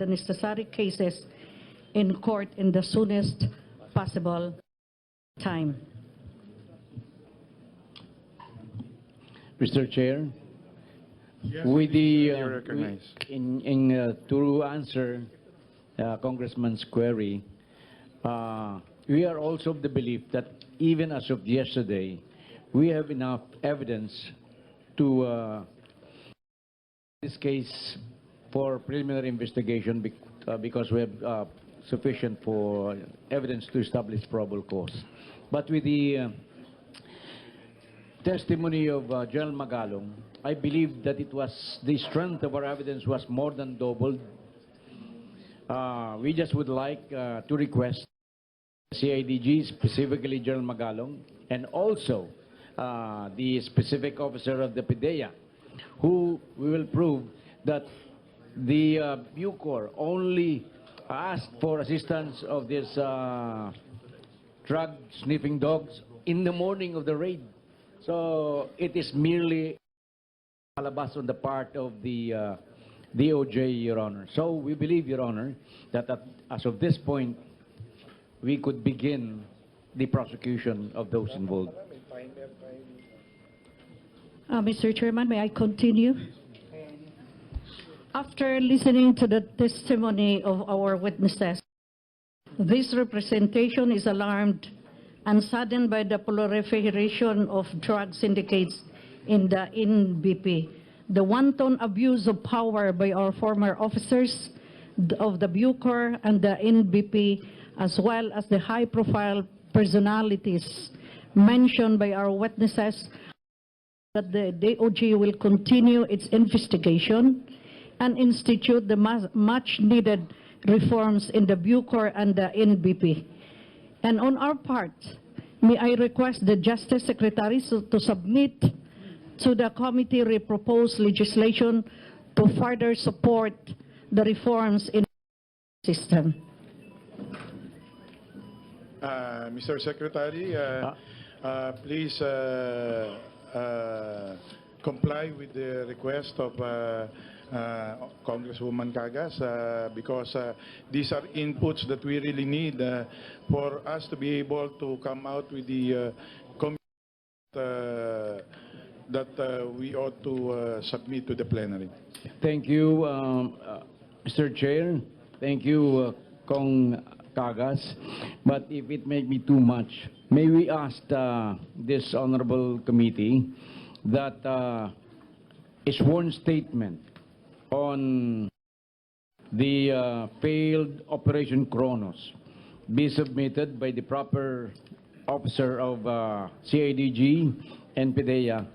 the necessary cases in court in the soonest possible time. Mr. Chair, Yes, with the you're recognized. to answer Congressman's query, we are also of the belief that even as of yesterday, we have enough evidence to this case for preliminary investigation because we have sufficient for evidence to establish probable cause. But with the testimony of General Magalong, I believe that it was the strength of our evidence was more than doubled. We just would like to request CIDG, specifically General Magalong, and also the specific officer of the PDEA, who we will prove that the Bucor only asked for assistance of these drug sniffing dogs in the morning of the raid. So it is merely palabas on the part of the DOJ, Your Honor. So we believe, Your Honor, that as of this point, we could begin the prosecution of those involved. Mr. Chairman, may I continue? After listening to the testimony of our witnesses, this representation is alarmed and saddened by the proliferation of drug syndicates in the NBP, the wanton abuse of power by our former officers of the Bucor and the NBP, as well as the high-profile personalities mentioned by our witnesses, that the DOJ will continue its investigation and institute the much-needed reforms in the Bucor and the NBP. And on our part, may I request the Justice Secretary to submit to the committee proposed legislation to further support the reforms in the system. Mr. Secretary, please comply with the request of Congresswoman Cagas, because these are inputs that we really need for us to be able to come out with the that we ought to submit to the plenary. Thank you, Mr. Chair. Thank you, Kong Cagas. But if it may be too much, may we ask this honorable committee that a sworn statement on the failed Operation Kronos be submitted by the proper officer of CIDG and PDEA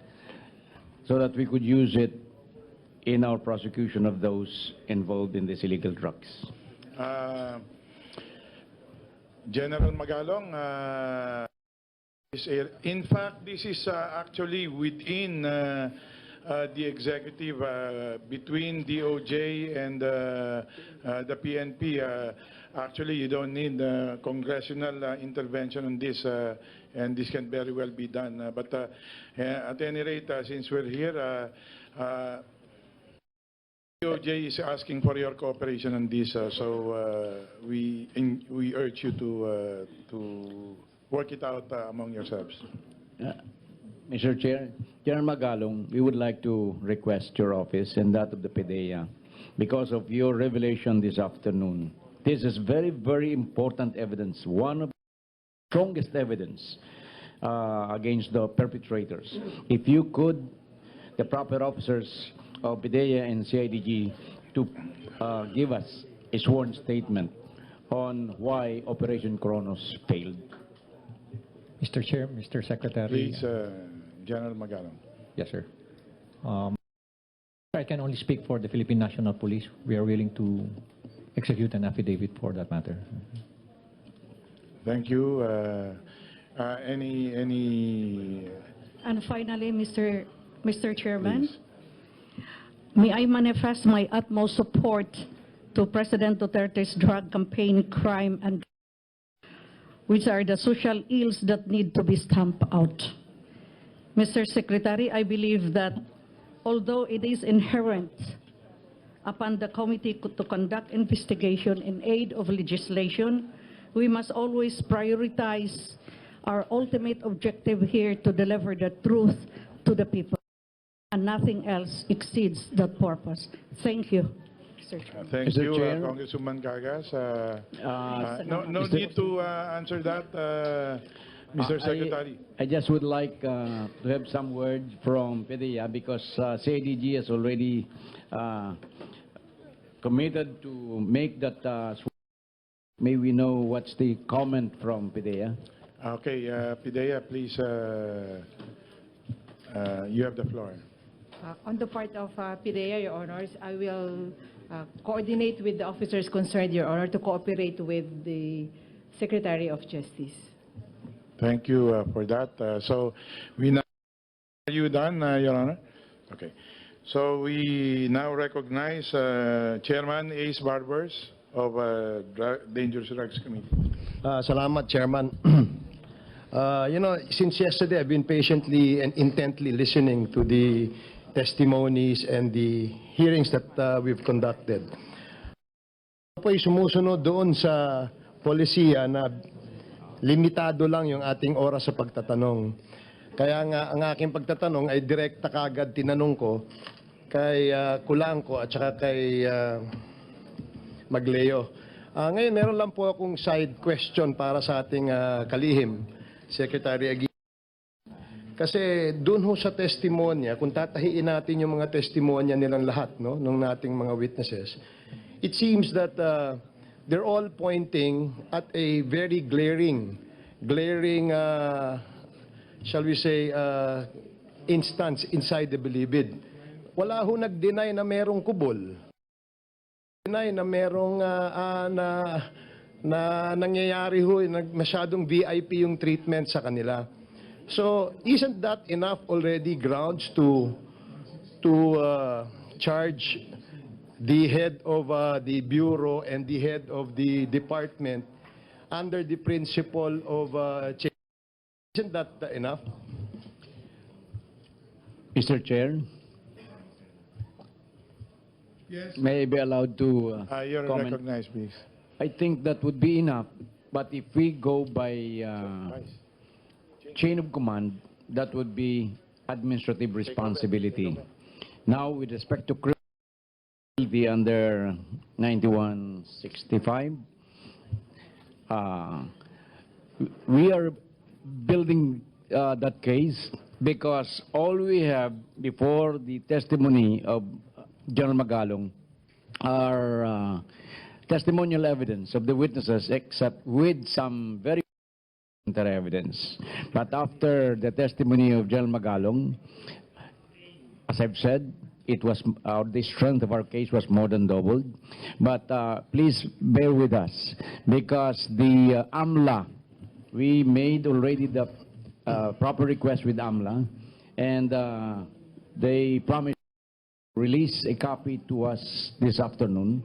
so that we could use it in our prosecution of those involved in these illegal drugs. General Magalong, in fact, this is actually within the executive, between DOJ and the PNP. Actually, you don't need congressional intervention on this, and this can very well be done. But at any rate, since we're here, DOJ is asking for your cooperation on this, so we urge you to work it out among yourselves. Mr. Chair, General Magalong, we would like to request your office and that of the PDEA, because of your revelation this afternoon. This is very, very important evidence, one of the strongest evidence against the perpetrators. If you could, the proper officers of PDEA and CIDG to give us a sworn statement on why Operation Kronos failed. Mr. Chair, Mr. Secretary. Please, General Magalong. Yes, sir. I can only speak for the Philippine National Police. We are willing to execute an affidavit for that matter. Thank you. Any? And finally, Mr. Chairman, Please. may I manifest my utmost support to President Duterte's drug campaign, crime, and which are the social ills that need to be stamped out. Mr. Secretary, I believe that although it is inherent upon the committee to conduct investigation in aid of legislation, we must always prioritize our ultimate objective here to deliver the truth to the people, and nothing else exceeds that purpose. Thank you, Mr. Chair. Thank Mr. you, Chair. Congresswoman Cagas. No Mr. need to answer that, Mr. Secretary. I just would like to have some words from PDEA because CIDG has already committed to make that. May we know what's the comment from PDEA? Okay, Pidea, please, you have the floor. On the part of PIDEA, Your Honors, I will coordinate with the officers concerned, Your Honor, to cooperate with the Secretary of Justice. Thank you for that. So we now, are you done, Your Honor? Okay. So we now recognize Chairman Ace Barbers of Dangerous Drugs Committee. Salamat, Chairman. Since yesterday, I've been patiently and intently listening to the testimonies and the hearings that we've conducted. Ako po'y sumusunod doon sa polisiya na limitado lang yung ating oras sa pagtatanong. Kaya nga, ang aking pagtatanong ay direkta kagad tinanong ko kay Kulangko at saka kay Magleo. Ngayon, meron lang po akong side question para sa ating kalihim, Secretary Aguirre. Kasi doon ho sa testimonya, kung tatahiin natin yung mga testimonya nilang lahat, no, ng nating mga witnesses, it seems that they're all pointing at a very glaring, shall we say, instance inside the Bilibid. Wala ho nag-deny na merong kubol. Deny na merong na nangyayari ho, masyadong VIP yung treatment sa kanila. So, isn't that enough already grounds to charge the head of the bureau and the head of the department under the principle of isn't that enough? Mr. Chair? Yes. May I be allowed to You're comment? recognized, please. I think that would be enough, but if we go by chain of command, that would be administrative responsibility. Now, with respect to criminality under 9165, we are building that case because all we have before the testimony of General Magalong are testimonial evidence of the witnesses, except with some very evidence. But after the testimony of General Magalong, as I've said, it was the strength of our case was more than doubled. But please bear with us because the AMLA, we made already the proper request with AMLA, and they promised to release a copy to us this afternoon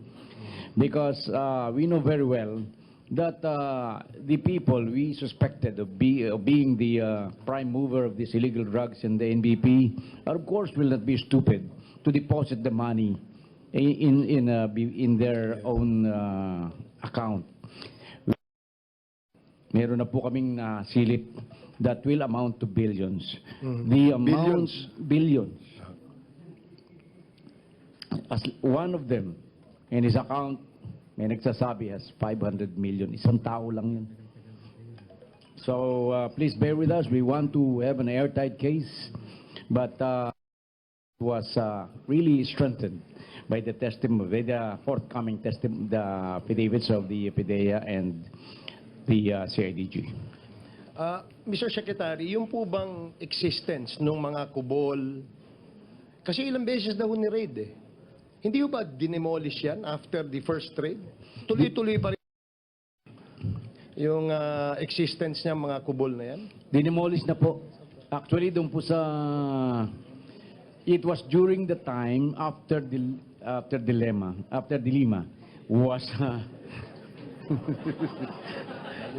because we know very well that the people we suspected of being the prime mover of these illegal drugs in the NBP, of course, will not be stupid to deposit the money in their own account. Meron na po kaming silip that will amount to billions. The amount, billions. As one of them, in his account, may nagsasabi has 500 million. Isang tao lang yun. So please bear with us. We want to have an airtight case, but it was really strengthened by the testimony, by the forthcoming testimony, the affidavits of the PIDEA and the CIDG. Mr. Secretary, yung po bang existence ng mga kubol, kasi ilang beses daw ni-raid eh. Hindi ba dinemolish yan after the first raid? Tuloy-tuloy pa rin yung existence niya mga kubol na yan? Dinemolish na po. Actually, doon po sa... It was during the time after the Lima was...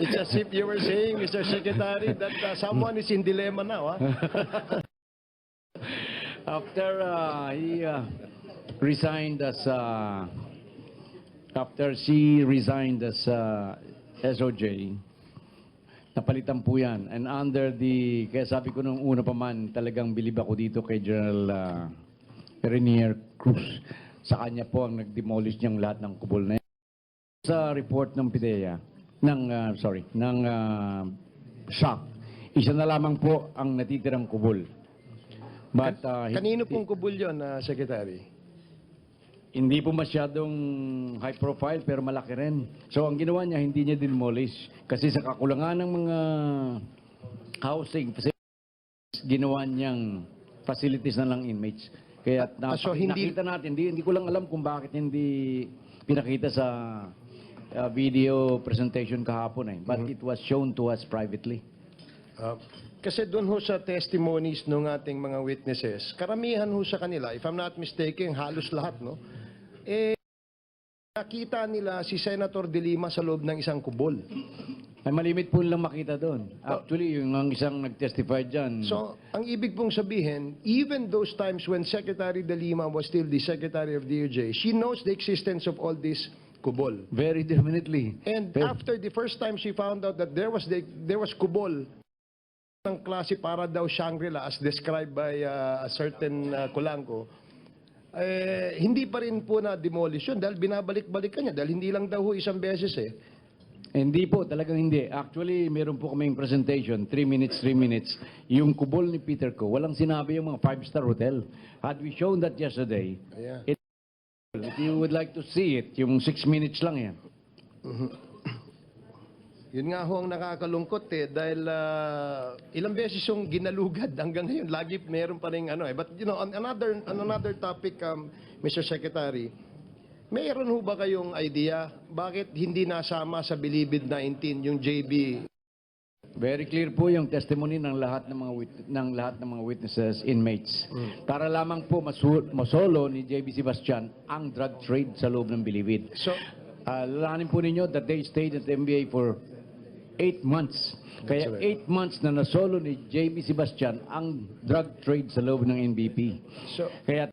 It's as if you were saying, Mr. Secretary, that someone is in dilemma now. After resigned as, after she resigned as SOJ, napalitan po yan. And under the, kaya sabi ko nung una pa man, talagang bilib ako dito kay General Renier Cruz. Sa kanya po ang nag-demolish niyang lahat ng kubol na yan. Sa report ng PIDEA, ng SHOC, isa na lamang po ang natitirang kubol. But Kanino pong kubul yun, Secretary? hindi po masyadong high profile pero malaki rin. So ang ginawa niya, hindi niya demolish. Kasi sa kakulangan ng mga housing facilities, ginawa niyang facilities na lang inmates. Kaya so hindi- nakita natin, hindi ko lang alam kung bakit hindi pinakita sa video presentation kahapon eh. But it was shown to us privately. Kasi doon ho sa testimonies ng ating mga witnesses, karamihan ho sa kanila, if I'm not mistaken, halos lahat, no? Nakita nila si Senator De Lima sa loob ng isang kubol. Ay malimit po lang makita doon. Actually, yung ang isang nag-testify dyan, So, ang ibig pong sabihin, even those times when Secretary De Lima was still the Secretary of DOJ, she knows the existence of all this kubol. very definitely. And Pero- after the first time she found out that there was kubol ng klase para daw Shangri-La as described by a certain Kulanco, hindi pa rin po na demolish yun dahil binabalik-balik niya dahil hindi lang daw ho isang beses eh. Hindi po, talagang hindi. Actually, meron po kaming presentation, 3 minutes. Yung kubol ni Peter ko, walang sinabi yung mga 5-star hotel. Had we shown that yesterday, Yeah. if you would like to see it, yung 6 minutes lang yan. Yun nga ho ang nakakalungkot dahil ilang beses yung ginalugad hanggang ngayon lagi meron pa ring ano eh. But you know, on another topic, Mr. Secretary, mayroon ho ba kayong idea bakit hindi nasama sa Bilibid 19 yung JB? Very clear po yung testimony ng lahat ng mga witnesses, inmates. Para lamang po masolo ni JB Sebastian ang drug trade sa loob ng Bilibid. So, Lalahanin po ninyo that they stayed at MBA for 8 months. Kaya right. 8 months na nasolo ni JB Sebastian ang drug trade sa loob ng NBP. so Kaya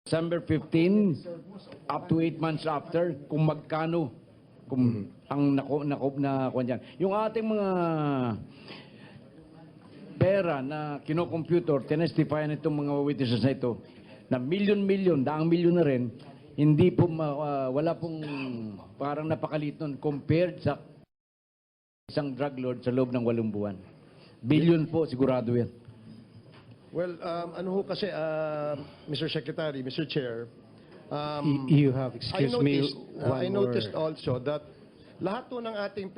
December 15 up to 8 months after, kung magkano ang na dyan. Yung ating mga pera na kinocompute or tinestify nitong mga witnesses na ito, na milyon-milyon, daang milyon na rin, hindi po, wala pong parang napakalit nun compared sa isang drug lord sa loob ng 8 buwan. Billion po, sigurado yan. well, ano ho kasi Mr. Secretary, Mr. Chair, You have, excuse me, I one noticed more. also that lahat po ng ating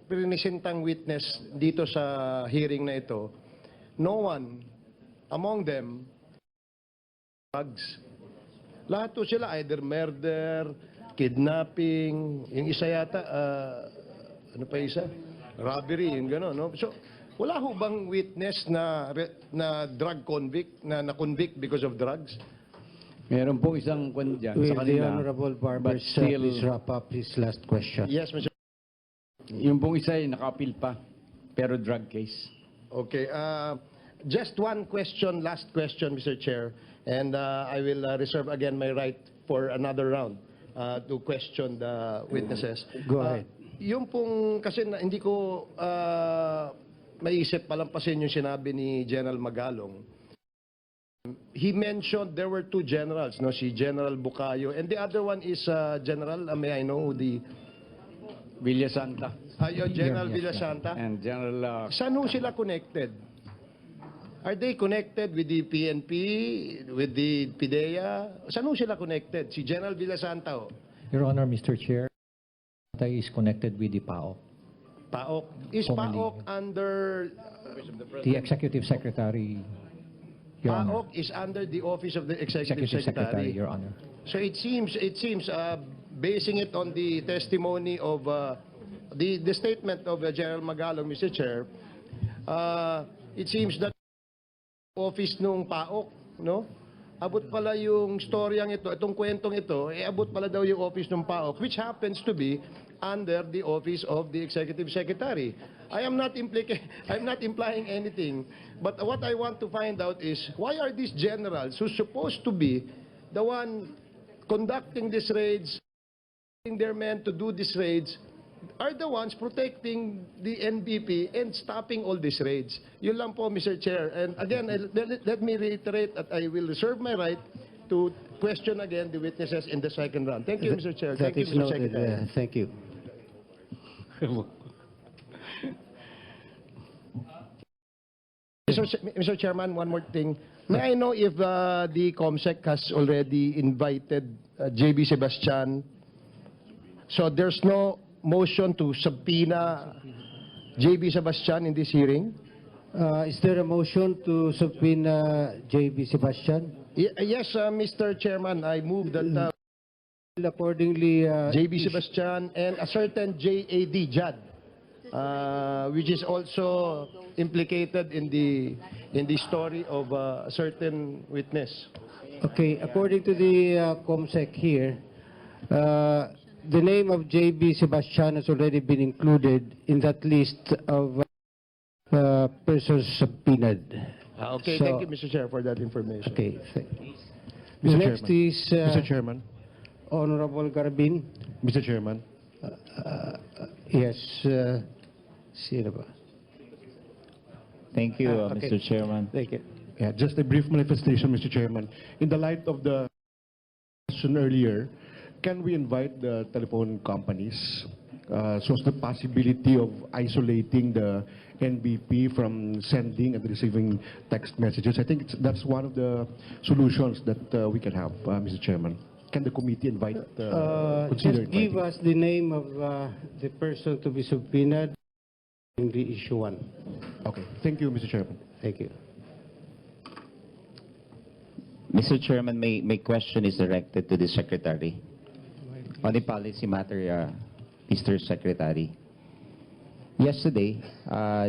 prinisintang witness dito sa hearing na ito, no one among them drugs. Lahat po sila either murder, kidnapping, yung isa yata, ano pa isa? Robbery, yung gano'n, no? So, wala ho bang witness na drug convict, na na-convict because of drugs? Meron po isang kwan dyan Will sa the kanila. Honorable Barber but still, please wrap up his last question? Yes, Mr. yung pong isa ay naka-appeal pa, pero drug case. Okay. Just one question, last question, Mr. Chair, and I will reserve again my right for another round to question the witnesses. Go ahead. Yung pong, kasi hindi ko maisip palampasin yung sinabi ni General Magalong. He mentioned there were 2 generals, no? Si General Bucayo, and the other one is General, may I know the, Villa Santa General Yes, Villasanta? and General Saan ho sila connected? Are they connected with the PNP, with the PIDEA? Saan ho sila connected? Si General Villasanta ho? Your Honor, Mr. Chair, that is connected with the PAOK, PAOK. Is Commonly. PAOK under, the Executive Secretary, Your Honor. PAOK is under the Office of the Executive Executive Secretary, Secretary? Your Honor. So it seems, basing it on the testimony of, the statement of General Magalong, Mr. Chair, it seems that office nung PAOK, no? Abot pala yung storyang ito, itong kwentong ito, abot pala daw yung office ng PAOK, which happens to be under the office of the Executive Secretary. I'm not implying anything, but what I want to find out is, why are these generals who's supposed to be the one conducting these raids, their men to do these raids, are the ones protecting the NBP and stopping all these raids. Yun lang po, Mr. Chair. And again, let me reiterate that I will reserve my right to question again the witnesses in the second round. Thank you, Mr. Chair. That Thank you, is Mr. noted. Secretary. Thank you. Mr. Chairman, one more thing. May I know if the COMSEC has already invited JB Sebastian? So there's no motion to subpoena JB Sebastian in this hearing? Is there a motion to subpoena J.B. Sebastian? Yes, Mr. Chairman, I move that Accordingly, JB Sebastian and a certain JAD, Jad, which is also implicated in the story of a certain witness. okay, according to the COMSEC here, the name of J.B. Sebastian has already been included in that list of persons subpoenaed. Okay, So- thank you, Mr. Chair, for that information. Okay. Mr. Next Chairman. is Mr. Chairman, Honorable Garabin. Mr. Chairman, Yes. Sino ba? Thank you, Okay. Mr. Chairman. Thank you. yeah, just a brief manifestation, Mr. Chairman. In the light of the question earlier, can we invite the telephone companies so as the possibility of isolating the NBP from sending and receiving text messages? I think that's one of the solutions that we can have, Mr. Chairman. Can the committee invite, consider Just give inviting? us the name of the person to be subpoenaed in the issue one. Okay, thank you, Mr. Chairman. Thank you. Mr. Chairman, my question is directed to the Secretary. On the policy matter, Mr. Secretary. Yesterday,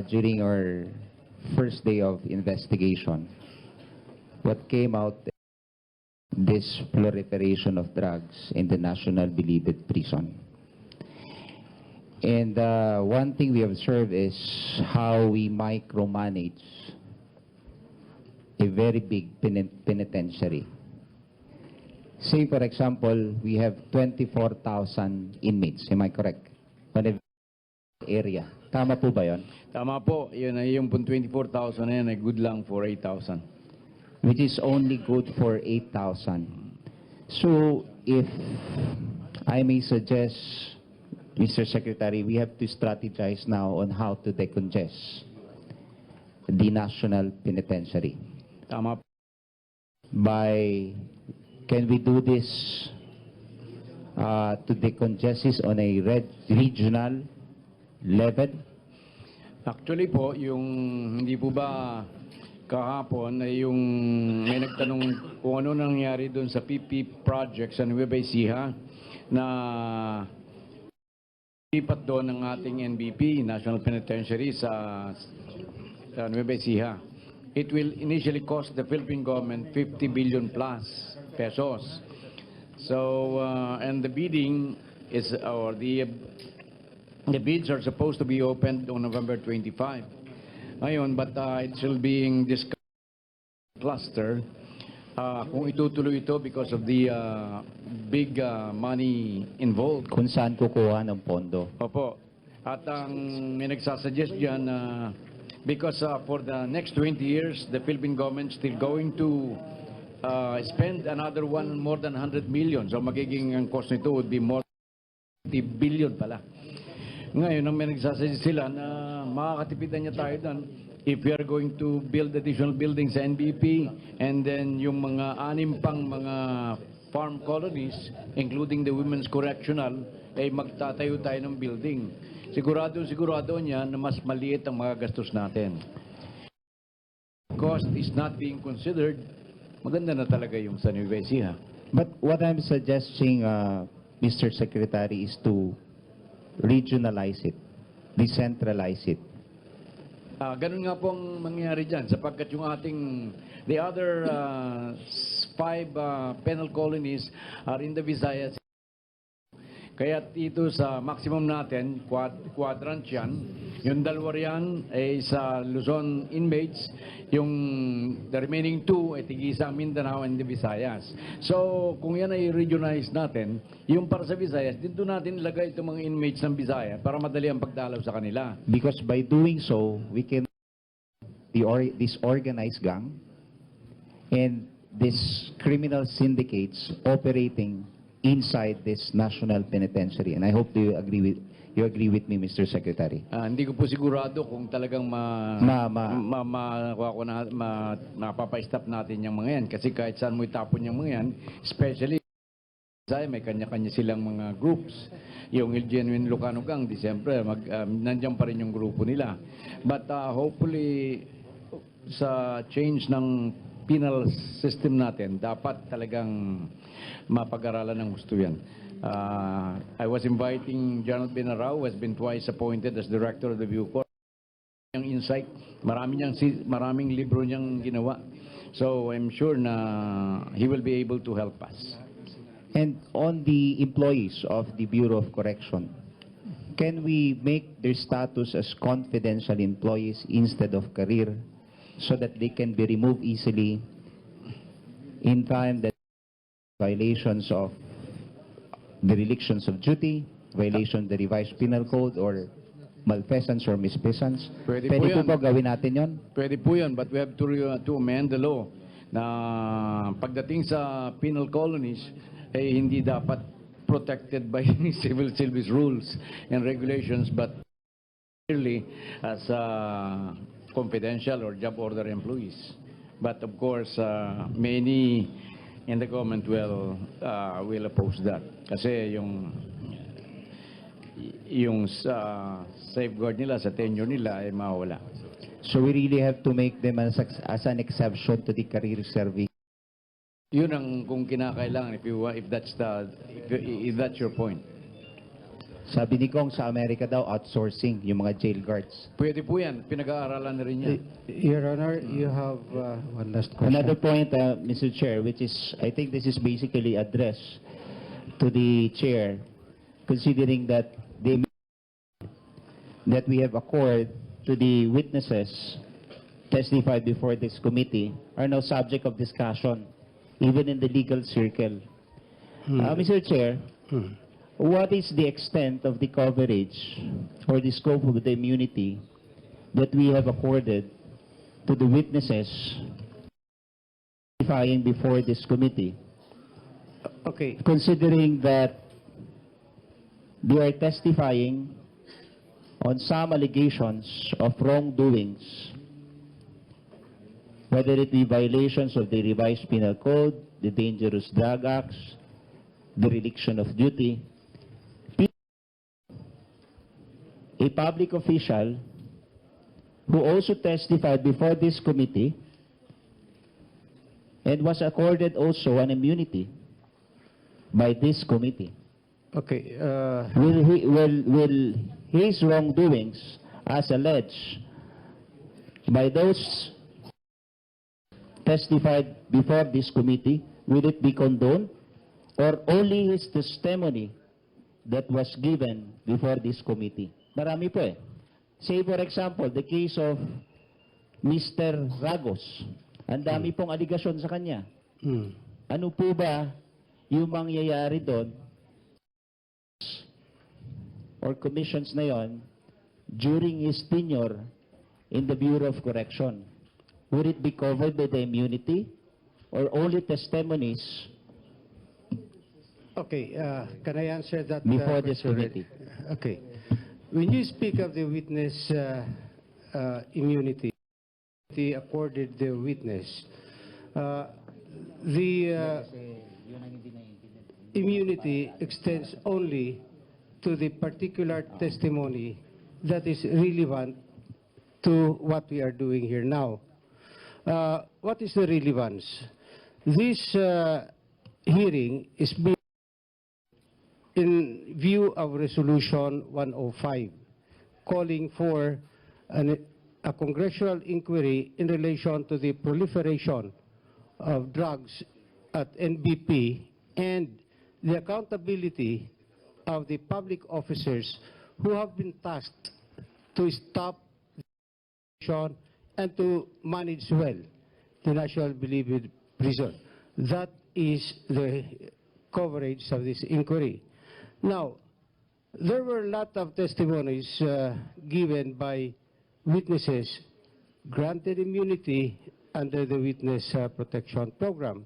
during our first day of investigation, what came out this proliferation of drugs in the National Bilibid Prison. And one thing we observe is how we micromanage a very big penitentiary. Say, for example, we have 24,000 inmates. Am I correct? On a area. Tama po ba yun? Tama po, yun ay yung 24,000 na yan ay good lang for 8,000. Which is only good for 8,000. So, if I may suggest, Mr. Secretary, we have to strategize now on how to decongest the National Penitentiary. Tama po. Can we do this to decongest this on a regional level? Actually po, yung hindi po ba kahapon ay yung may nagtanong kung ano nangyari doon sa PP project sa Nueva Ecija na lipat doon ng ating NBP, National Penitentiary sa Nueva Ecija. It will initially cost the Philippine government 50 billion plus pesos. So, and the bidding is, or the bids are supposed to be opened on November 25. Ngayon, but it's still being discussed cluster kung itutuloy ito because of the big money involved. Kung saan kukuha ng pondo? Opo. At ang may nagsasuggest dyan because for the next 20 years, the Philippine government still going to spend another more than 100 million. So magiging ang cost nito would be more than 50 billion pala. Ngayon, ang may nagsasuggest sila na makakatipidan niya tayo doon if we are going to build additional buildings sa NBP and then yung mga 6 pang mga farm colonies, including the Women's Correctional, ay magtatayo tayo ng building. Sigurado niya na mas maliit ang mga gastos natin. Cost is not being considered. Maganda na talaga yung sa Nueva Ecija. But what I'm suggesting, Mr. Secretary, is to regionalize it, decentralize it. Ganun nga pong mangyayari dyan sapagkat yung the other 5 penal colonies are in the Visayas. Kaya ito sa maximum natin, quadrant yan. Yung dalawa riyan ay sa Luzon inmates. Yung the remaining two ay tigisa Mindanao and the Visayas. So, kung yan ay regionalize natin, yung para sa Visayas, dito natin ilagay itong mga inmates ng Visayas para madali ang pagdalaw sa kanila. Because by doing so, we can this organized gang and these criminal syndicates operating inside this national penitentiary. And I hope you agree with me, Mr. Secretary. Hindi ko po sigurado kung talagang mapapa-stop natin yung mga yan. Kasi kahit saan mo itapon yung mga yan, especially may kanya-kanya silang mga groups. Yung Il Genuine Ilocano Gang, di siyempre, nandiyan pa rin yung grupo nila. But hopefully, sa change ng penal system natin, dapat talagang mapag-aralan ng gusto yan. I was inviting Jonathan Benarao, who has been twice appointed as director of the Bucor. Yung insight, maraming libro niyang ginawa. So I'm sure na he will be able to help us. And on the employees of the Bureau of Correction, can we make their status as confidential employees instead of career so that they can be removed easily in time that violations of the relictions of duty, violation of the revised penal code, or malfeasance or misfeasance? Pwede Pwede po po yan. ba gawin natin yon? Pwede po yan, but we have to amend the law na pagdating sa penal colonies, eh, hindi dapat protected by civil service rules and regulations, but clearly as confidential or job order employees. But of course, many in the government will oppose that. Kasi yung safeguard nila sa tenure nila ay mawala. So we really have to make them as an exception to the career serving. Yun ang kung kinakailangan if that's your point. Sabi ni Kong sa Amerika daw, outsourcing yung mga jail guards. Pwede po yan, pinag-aaralan na rin yan. Your Honor, you have one last question. Another point, Mr. Chair, which is, I think this is basically addressed to the Chair, considering that that we have accord to the witnesses testified before this committee are now subject of discussion, even in the legal circle. Mr. Chair, what is the extent of the coverage or the scope of the immunity that we have accorded to the witnesses testifying before this committee, Okay. considering that they are testifying on some allegations of wrongdoings, whether it be violations of the revised penal code, the dangerous drug acts, the reliction of duty. A public official who also testified before this committee and was accorded also an immunity by this committee. Okay. Will his wrongdoings, as alleged by those testified before this committee, will it be condoned, or only his testimony that was given before this committee? Marami po eh. Say for example, the case of Mr. Ragos. Ang dami pong aligasyon sa kanya. Ano po ba yung mangyayari doon or commissions na yon during his tenure in the Bureau of Correction? Would it be covered by the immunity or only testimonies Okay. Can I answer that? before this question committee? already? Okay. When you speak of the witness immunity accorded the witness, the immunity extends only to the particular testimony that is relevant to what we are doing here now. What is the relevance? This hearing is being in view of Resolution 105, calling for a congressional inquiry in relation to the proliferation of drugs at NBP and the accountability of the public officers who have been tasked to stop the and to manage well the National Bilibid Prison. That is the coverage of this inquiry. Now, there were a lot of testimonies given by witnesses granted immunity under the Witness Protection Program.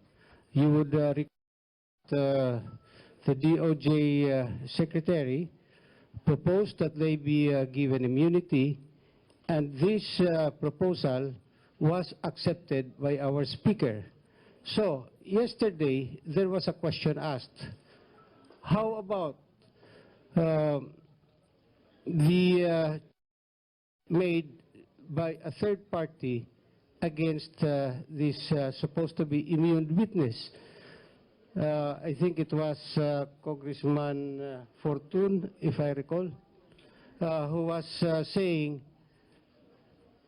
You would recall the DOJ Secretary proposed that they be given immunity, and this proposal was accepted by our Speaker. So, yesterday, there was a question asked, how about the made by a third party against this supposed to be immune witness? I think it was Congressman Fortun, if I recall, who was saying,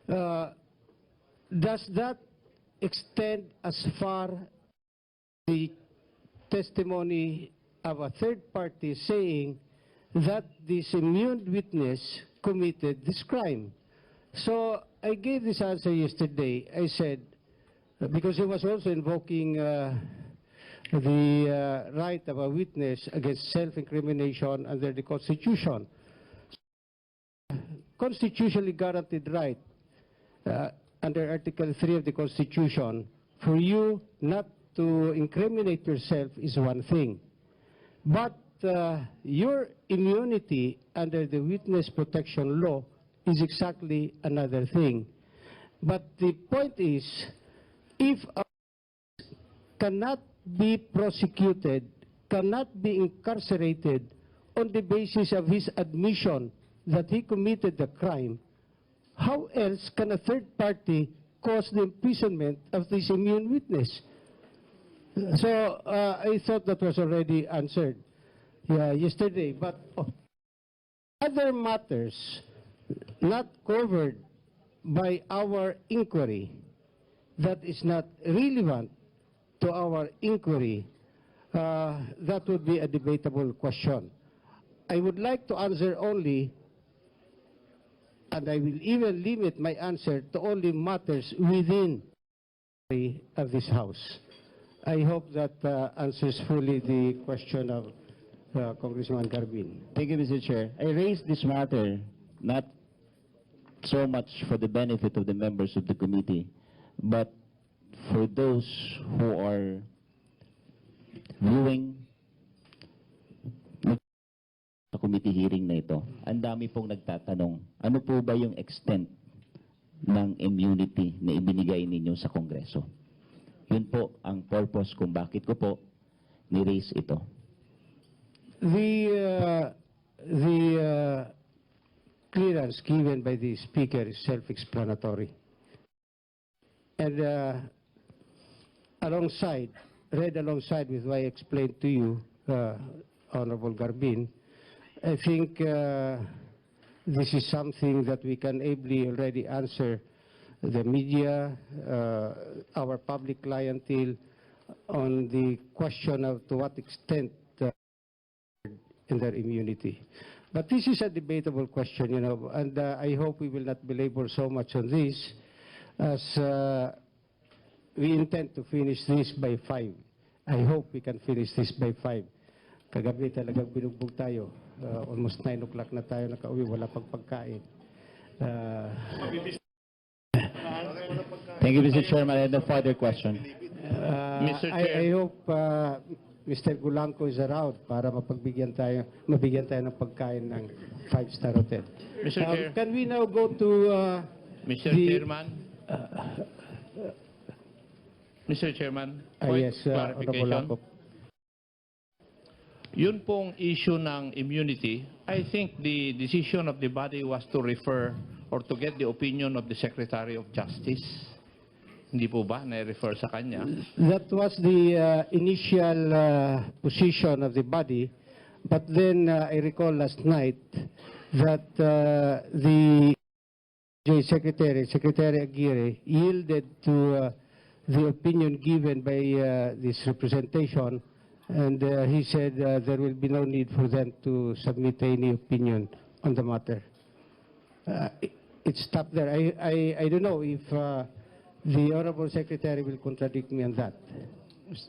does that extend as far the testimony of a third party saying that this immune witness committed this crime? So I gave this answer yesterday. I said, because he was also invoking the right of a witness against self-incrimination under the Constitution. Constitutionally guaranteed right under Article 3 of the Constitution, for you not to incriminate yourself is one thing. But your immunity under the Witness Protection Law is exactly another thing. But the point is, if a cannot be prosecuted, cannot be incarcerated on the basis of his admission that he committed the crime, how else can a third party cause the imprisonment of this immune witness? So I thought that was already answered yesterday. But other matters not covered by our inquiry, that is not relevant to our inquiry, that would be a debatable question. I would like to answer only, and I will even limit my answer to only matters within of this House. I hope that answers fully the question of Congressman Garbin. Thank you, Mr. Chair. I raised this matter not so much for the benefit of the members of the committee, but for those who are viewing sa committee hearing na ito. Ang dami pong nagtatanong, ano po ba yung extent ng immunity na ibinigay ninyo sa Kongreso? Yun po ang purpose kung bakit ko po ni-raise ito. The clearance given by the Speaker is self-explanatory. And read alongside with what I explained to you, Honorable Garbin, I think this is something that we can ably already answer the media, our public clientele, on the question of to what extent in their immunity. But this is a debatable question, you know, and I hope we will not belabor so much on this, as we intend to finish this by 5. I hope we can finish this by 5. Kagabi talagang binugbog tayo. Almost 9 o'clock na tayo nakauwi, wala pang pagkain. Thank you, Mr. Chairman. I have no further question. I hope Mr. Gulanco is around para mabigyan tayo ng pagkain ng 5-star hotel. Mr. Chair. Can we now go to Mr. Chairman? Mr. Chairman, point yes, Honorable clarification. Jacob. Yun pong issue ng immunity, I think the decision of the body was to refer or to get the opinion of the Secretary of Justice. Hindi po ba na-refer sa kanya? That was the initial position of the body, but then I recall last night that the Secretary Aguirre, yielded to the opinion given by this representation, And he said there will be no need for them to submit any opinion on the matter. It stopped there. I don't know if the Honorable Secretary will contradict me on that.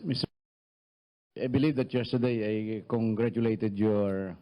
Mr. I believe that yesterday I congratulated your